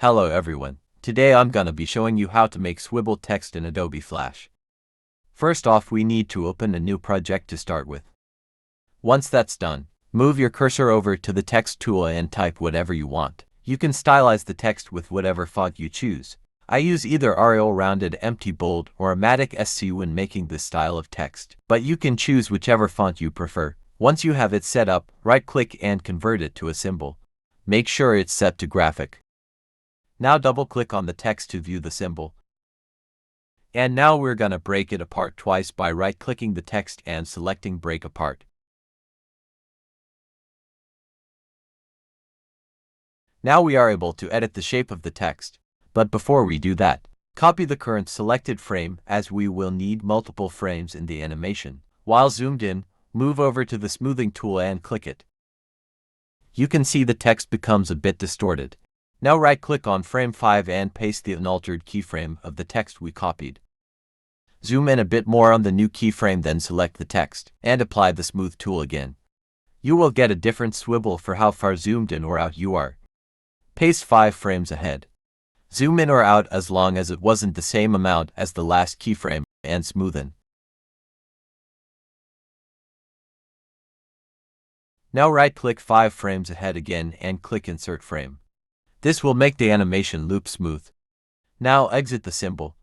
Hello everyone. Today I'm gonna be showing you how to make swivel text in Adobe Flash. First off, we need to open a new project to start with. Once that's done, move your cursor over to the text tool and type whatever you want. You can stylize the text with whatever font you choose. I use either Arial Rounded Empty Bold or Amatic SC when making this style of text, but you can choose whichever font you prefer. Once you have it set up, right-click and convert it to a symbol. Make sure it's set to graphic. Now double-click on the text to view the symbol. And now we're gonna break it apart twice by right-clicking the text and selecting Break Apart. Now we are able to edit the shape of the text. But before we do that, copy the current selected frame as we will need multiple frames in the animation. While zoomed in, move over to the smoothing tool and click it. You can see the text becomes a bit distorted. Now right-click on frame 5 and paste the unaltered keyframe of the text we copied. Zoom in a bit more on the new keyframe, then select the text and apply the smooth tool again. You will get a different swivel for how far zoomed in or out you are. Paste 5 frames ahead. Zoom in or out as long as it wasn't the same amount as the last keyframe and smoothen. Now right-click 5 frames ahead again and click Insert Frame. This will make the animation loop smooth. Now exit the symbol.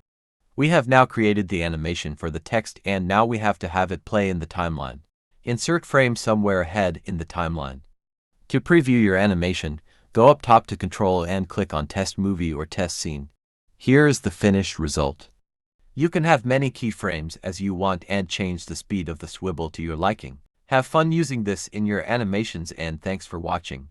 We have now created the animation for the text and now we have to have it play in the timeline. Insert frame somewhere ahead in the timeline. To preview your animation, go up top to Control and click on Test Movie or Test Scene. Here is the finished result. You can have many keyframes as you want and change the speed of the swivel to your liking. Have fun using this in your animations and thanks for watching.